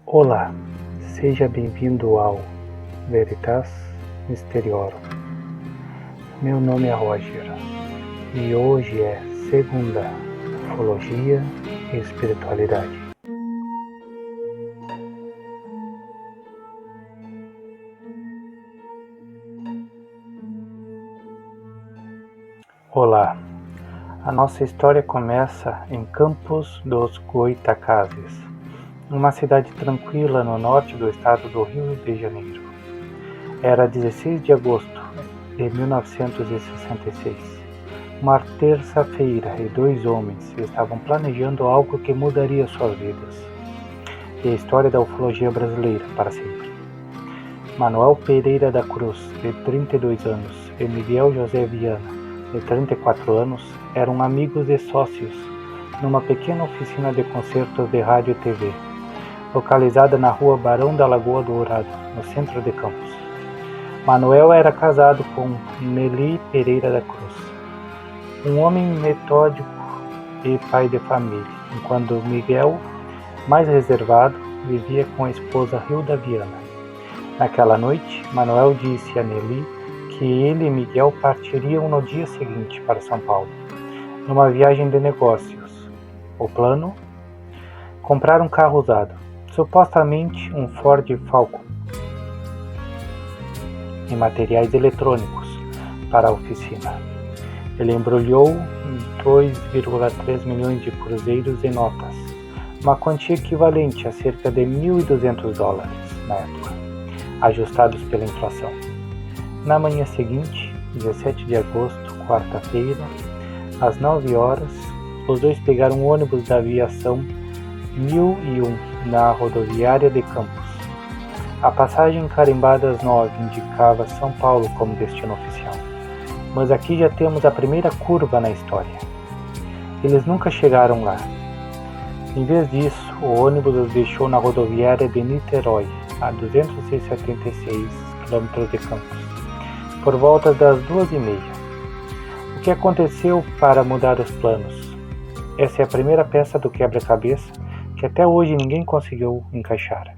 Olá, seja bem-vindo ao Veritas Mysteriorum. Meu nome é Roger e hoje é segunda, ufologia e espiritualidade. Olá, a nossa história começa em Campos dos Goytacazes, uma cidade tranquila no norte do estado do Rio de Janeiro. Era 16 de agosto de 1966. Uma terça-feira e dois homens estavam planejando algo que mudaria suas vidas e a história da ufologia brasileira para sempre. Manuel Pereira da Cruz, de 32 anos, e Miguel José Viana, de 34 anos, eram amigos e sócios numa pequena oficina de concertos de rádio e TV, localizada na rua Barão da Lagoa Dourado, no centro de Campos. Manuel era casado com Nelly Pereira da Cruz, um homem metódico e pai de família, enquanto Miguel, mais reservado, vivia com a esposa Hilda Viana. Naquela noite, Manuel disse a Nelly que ele e Miguel partiriam no dia seguinte para São Paulo, numa viagem de negócios. O plano? Comprar um carro usado, supostamente um Ford Falcon, e materiais eletrônicos para a oficina. Ele embrulhou 2,3 milhões de cruzeiros em notas, uma quantia equivalente a cerca de $1.200 na época, ajustados pela inflação. Na manhã seguinte, 17 de agosto, quarta-feira, às 9 horas, os dois pegaram um ônibus da aviação 1001 na rodoviária de Campos. A passagem carimbada às 9 indicava São Paulo como destino oficial. Mas aqui já temos a primeira curva na história. Eles nunca chegaram lá. Em vez disso, o ônibus os deixou na rodoviária de Niterói, a 276 km de Campos, por volta das 2h30. O que aconteceu para mudar os planos? Essa é a primeira peça do quebra-cabeça que até hoje ninguém conseguiu encaixar.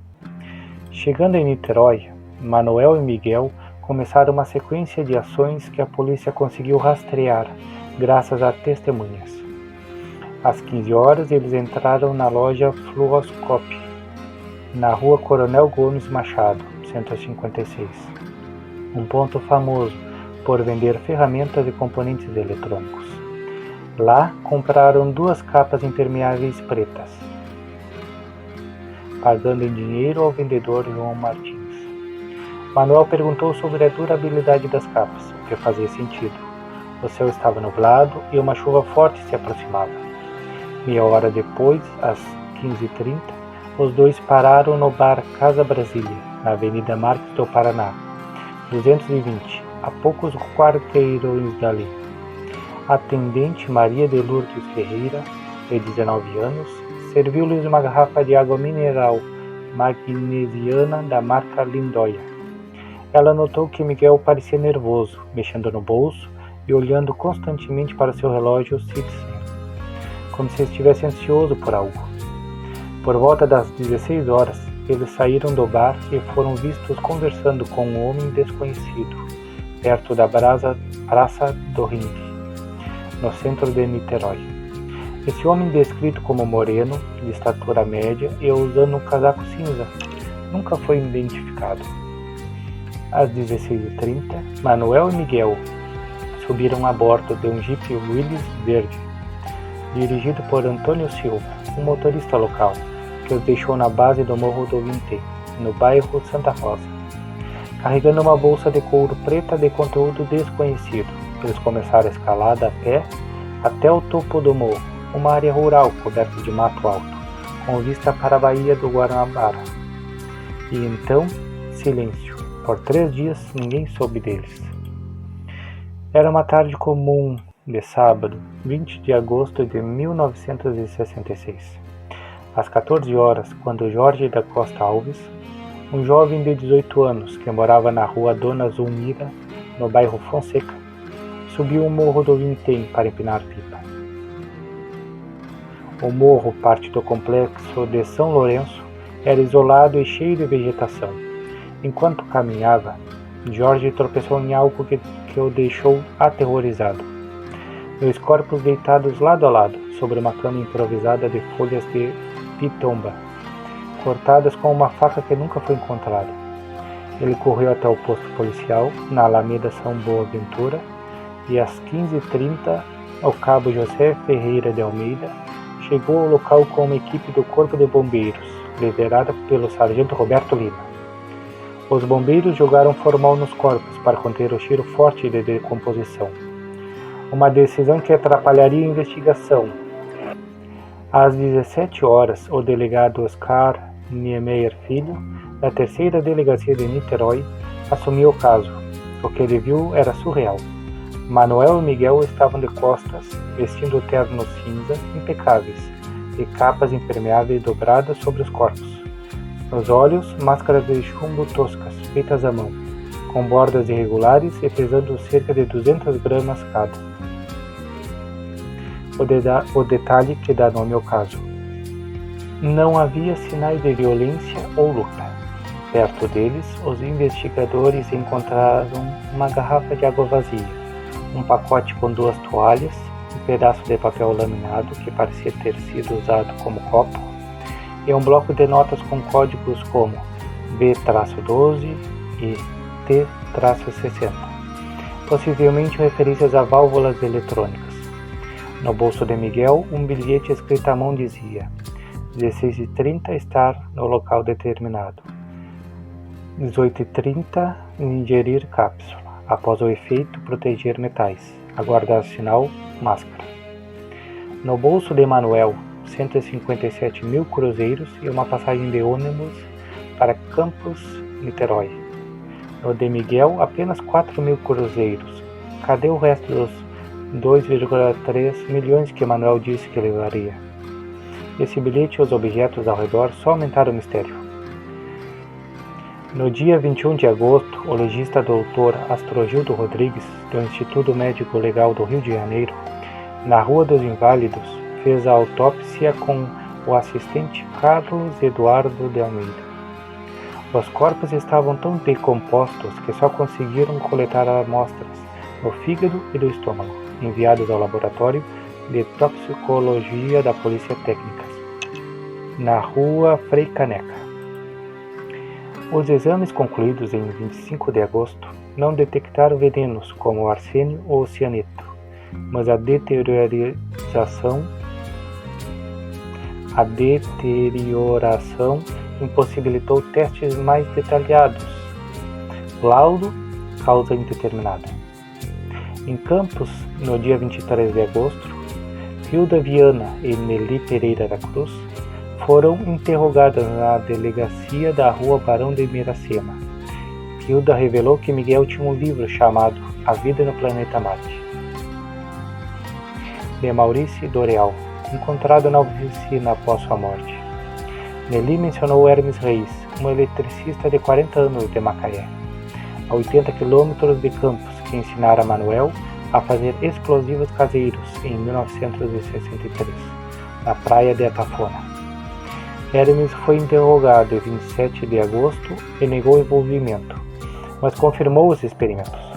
Chegando em Niterói, Manuel e Miguel começaram uma sequência de ações que a polícia conseguiu rastrear, graças a testemunhas. Às 15 horas, eles entraram na loja Fluoscope, na rua Coronel Gomes Machado, 156, um ponto famoso por vender ferramentas e componentes eletrônicos. Lá, compraram 2 capas impermeáveis pretas, pagando em dinheiro ao vendedor João Martins. Manuel perguntou sobre a durabilidade das capas, o que fazia sentido. O céu estava nublado e uma chuva forte se aproximava. Meia hora depois, às 15h30, os dois pararam no bar Casa Brasília, na Avenida Marques do Paraná, 220, a poucos quarteirões dali. A atendente Maria de Lourdes Ferreira, de 19 anos, serviu-lhes uma garrafa de água mineral magnesiana da marca Lindóia. Ela notou que Miguel parecia nervoso, mexendo no bolso e olhando constantemente para seu relógio Citizen, como se estivesse ansioso por algo. Por volta das 16 horas, eles saíram do bar e foram vistos conversando com um homem desconhecido, perto da Praça do Ringue, no centro de Niterói. Esse homem, descrito como moreno, de estatura média e usando um casaco cinza, nunca foi identificado. Às 16h30, Manuel e Miguel subiram a bordo de um Jeep Willys verde, dirigido por Antônio Silva, um motorista local, que os deixou na base do Morro do Vintém, no bairro Santa Rosa. Carregando uma bolsa de couro preta de conteúdo desconhecido, eles começaram a escalada a pé até o topo do morro, uma área rural coberta de mato alto, com vista para a Baía do Guanabara. E então, silêncio. Por 3 dias, ninguém soube deles. Era uma tarde comum de sábado, 20 de agosto de 1966. Às 14 horas, quando Jorge da Costa Alves, um jovem de 18 anos que morava na rua Dona Zulmira, no bairro Fonseca, subiu o morro do Vintém para empinar pipa. O morro parte do complexo de São Lourenço Era isolado e cheio de vegetação. Enquanto caminhava, George tropeçou em algo que o deixou aterrorizado. 2 corpos deitados lado a lado, sobre uma cama improvisada de folhas de pitomba, cortadas com uma faca que nunca foi encontrada. Ele correu até o posto policial, na Alameda São Boaventura, e às 15h30, o cabo José Ferreira de Almeida chegou ao local com uma equipe do Corpo de Bombeiros, liderada pelo sargento Roberto Lima. Os bombeiros jogaram formol nos corpos para conter o cheiro forte de decomposição. Uma decisão que atrapalharia a investigação. Às 17 horas, o delegado Oscar Niemeyer Filho, da 3ª Delegacia de Niterói, assumiu o caso. O que ele viu era surreal. Manuel e Miguel estavam de costas, vestindo ternos cinza impecáveis e capas impermeáveis dobradas sobre os corpos. Nos olhos, máscaras de chumbo toscas, feitas à mão, com bordas irregulares e pesando cerca de 200 gramas cada. O detalhe que dá nome ao caso. Não havia sinais de violência ou luta. Perto deles, os investigadores encontraram uma garrafa de água vazia, um pacote com 2 toalhas, um pedaço de papel laminado que parecia ter sido usado como copo, e um bloco de notas com códigos como B-12 e T-60, possivelmente referências a válvulas eletrônicas. No bolso de Miguel, um bilhete escrito à mão dizia: 16h30 estar no local determinado. 18h30 ingerir cápsula. Após o efeito, proteger metais. Aguardar sinal, máscara. No bolso de Manuel, 157 mil cruzeiros e uma passagem de ônibus para Campos, Niterói. No de Miguel, apenas 4 mil cruzeiros. Cadê o resto dos 2,3 milhões que Manuel disse que levaria? Esse bilhete e os objetos ao redor só aumentaram o mistério. No dia 21 de agosto, o legista Dr. Astrogildo Rodrigues, do Instituto Médico Legal do Rio de Janeiro, na Rua dos Inválidos, fez a autópsia com o assistente Carlos Eduardo de Almeida. Os corpos estavam tão decompostos que só conseguiram coletar amostras do fígado e do estômago, enviados ao laboratório de toxicologia da Polícia Técnica, na Rua Frei Caneca. Os exames concluídos em 25 de agosto não detectaram venenos como o arsênio ou o cianeto, mas a deterioração impossibilitou testes mais detalhados. Laudo, causa indeterminada. Em Campos, no dia 23 de agosto, Hilda Viana e Nelly Pereira da Cruz foram interrogadas na delegacia da Rua Barão de Miracema. Hilda revelou que Miguel tinha um livro chamado A Vida no Planeta Marte, de Maurício Doreal, encontrado na oficina após sua morte. Nelly mencionou Hermes Reis, um eletricista de 40 anos de Macaé, a 80 quilômetros de Campos, que ensinara Manuel a fazer explosivos caseiros em 1963, na praia de Atafona. Hermes foi interrogado em 27 de agosto e negou envolvimento, mas confirmou os experimentos.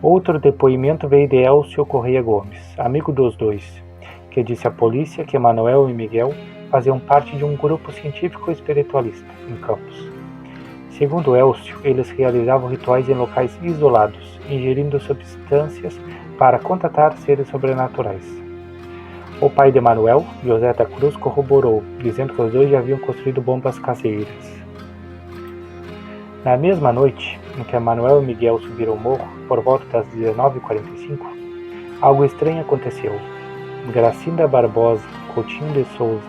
Outro depoimento veio de Elcio Correia Gomes, amigo dos dois, que disse à polícia que Manuel e Miguel faziam parte de um grupo científico espiritualista em Campos. Segundo Elcio, eles realizavam rituais em locais isolados, ingerindo substâncias para contatar seres sobrenaturais. O pai de Manuel, José da Cruz, corroborou, dizendo que os dois já haviam construído bombas caseiras. Na mesma noite em que Manuel e Miguel subiram o morro, por volta das 19h45, algo estranho aconteceu. Gracinda Barbosa Coutinho de Souza,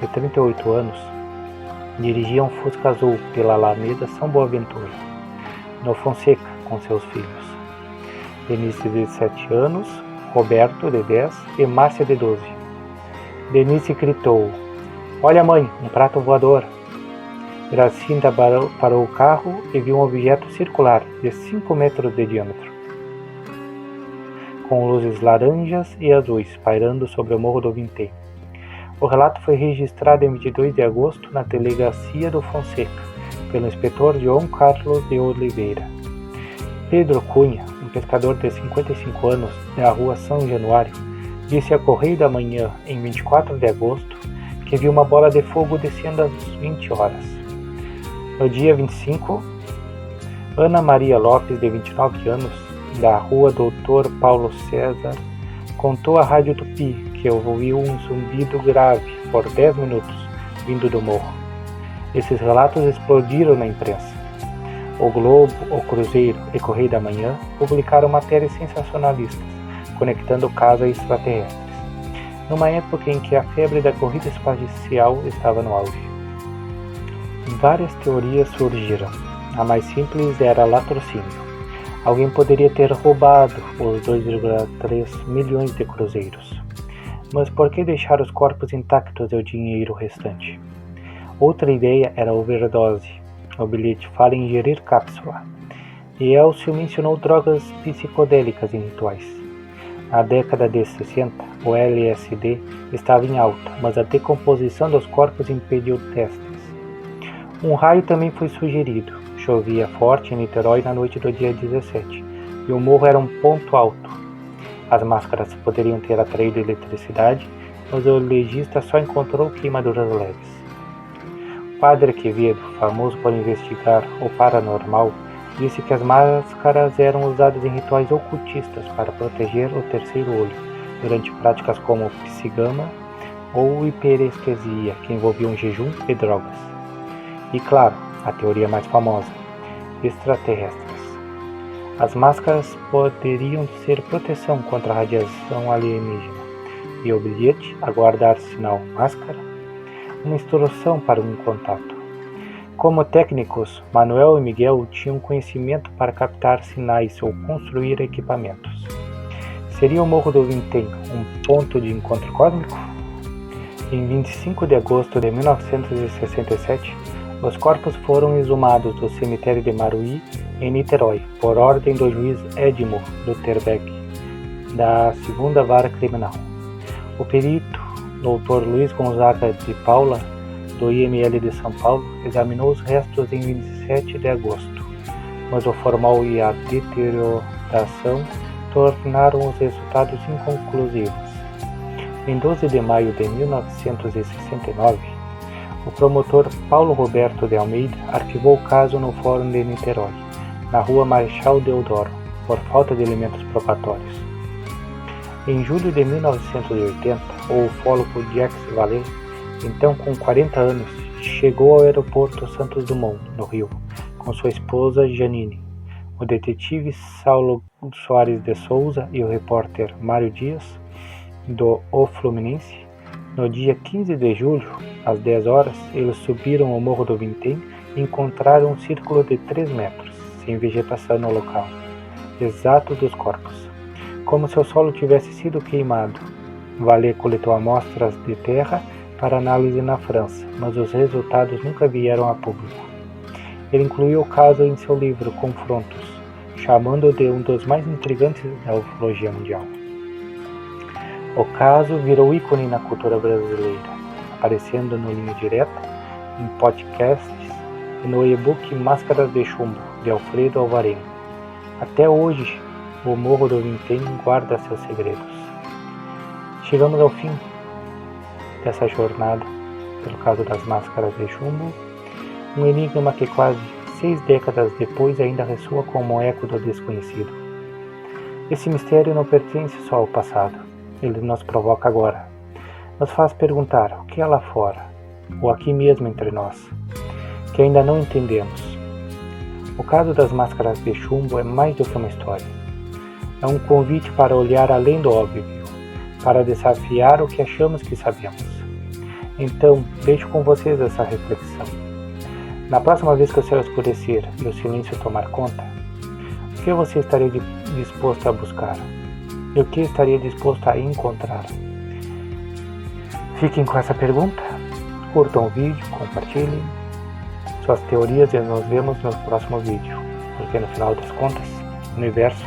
de 38 anos, dirigia um Fusca azul pela Alameda São Boaventura, no Fonseca, com seus filhos. Denise, de 7 anos, Roberto, de 10 e Márcia, de 12. Denise gritou: "Olha, mãe, um prato voador!" Gracinda parou o carro e viu um objeto circular de 5 metros de diâmetro, com luzes laranjas e azuis pairando sobre o morro do Vintém. O relato foi registrado em 22 de agosto na delegacia do Fonseca, pelo inspetor João Carlos de Oliveira. Pedro Cunha, um pescador de 55 anos da rua São Januário, disse ao Correio da Manhã, em 24 de agosto, que viu uma bola de fogo descendo às 20 horas. No dia 25, Ana Maria Lopes, de 29 anos, da rua Doutor Paulo César, contou à Rádio Tupi que ouviu um zumbido grave por 10 minutos vindo do morro. Esses relatos explodiram na imprensa. O Globo, o Cruzeiro e Correio da Manhã publicaram matérias sensacionalistas, conectando o caso a extraterrestres, numa época em que a febre da corrida espacial estava no auge. Várias teorias surgiram. A mais simples era latrocínio. Alguém poderia ter roubado os 2,3 milhões de cruzeiros. Mas por que deixar os corpos intactos e o dinheiro restante? Outra ideia era overdose. O bilhete fala em ingerir cápsula. E Elcio mencionou drogas psicodélicas em rituais. Na década de 60, o LSD estava em alta, mas a decomposição dos corpos impediu testes. Um raio também foi sugerido. Chovia forte em Niterói na noite do dia 17, e o morro era um ponto alto. As máscaras poderiam ter atraído eletricidade, mas o legista só encontrou queimaduras leves. O padre Quevedo, famoso por investigar o paranormal, disse que as máscaras eram usadas em rituais ocultistas para proteger o terceiro olho, durante práticas como psigama ou hiperestesia, que envolviam jejum e drogas. E claro, a teoria mais famosa, extraterrestres. As máscaras poderiam ser proteção contra a radiação alienígena, e o bilhete, aguardar sinal máscara, uma instrução para um contato. Como técnicos, Manuel e Miguel tinham conhecimento para captar sinais ou construir equipamentos. Seria o Morro do Vintém um ponto de encontro cósmico? Em 25 de agosto de 1967, os corpos foram exumados do cemitério de Maruí, em Niterói, por ordem do juiz Edmo Lutherbeck, da 2ª Vara Criminal. O perito, Dr. Luiz Gonzaga de Paula, do IML de São Paulo, examinou os restos em 27 de agosto, mas o formal e a deterioração tornaram os resultados inconclusivos. Em 12 de maio de 1969, o promotor Paulo Roberto de Almeida arquivou o caso no Fórum de Niterói, na rua Marechal Deodoro, por falta de elementos probatórios. Em julho de 1980, o ufólogo Jacques Vallée, então com 40 anos, chegou ao aeroporto Santos Dumont, no Rio, com sua esposa Janine. O detetive Saulo Soares de Souza e o repórter Mário Dias, do O Fluminense. No dia 15 de julho, às 10 horas, eles subiram ao Morro do Vintém e encontraram um círculo de 3 metros, sem vegetação no local, exato dos corpos, como se o solo tivesse sido queimado. Vallée coletou amostras de terra para análise na França, mas os resultados nunca vieram a público. Ele incluiu o caso em seu livro Confrontos, chamando-o de um dos mais intrigantes da ufologia mundial. O caso virou ícone na cultura brasileira, aparecendo no Linha Direta, em podcasts e no e-book Máscaras de Chumbo, de Alfredo Alvarenga. Até hoje, o Morro do Vintém guarda seus segredos. Chegamos ao fim dessa jornada pelo caso das Máscaras de Chumbo, um enigma que quase 6 décadas depois ainda ressoa como um eco do desconhecido. Esse mistério não pertence só ao passado. Ele nos provoca agora, nos faz perguntar o que há lá fora, ou aqui mesmo entre nós, que ainda não entendemos. O caso das Máscaras de Chumbo é mais do que uma história. É um convite para olhar além do óbvio, para desafiar o que achamos que sabemos. Então, deixo com vocês essa reflexão. Na próxima vez que o céu escurecer e o silêncio tomar conta, o que você estaria disposto a buscar? E o que estaria disposto a encontrar? Fiquem com essa pergunta, curtam o vídeo, compartilhem suas teorias e nos vemos no próximo vídeo, porque no final das contas, o universo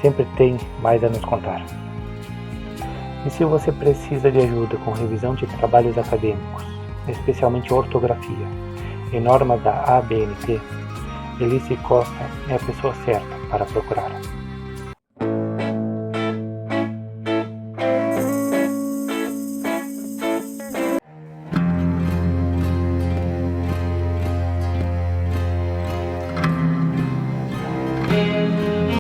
sempre tem mais a nos contar. E se você precisa de ajuda com revisão de trabalhos acadêmicos, especialmente ortografia, e normas da ABNT, Elise Costa é a pessoa certa para procurar.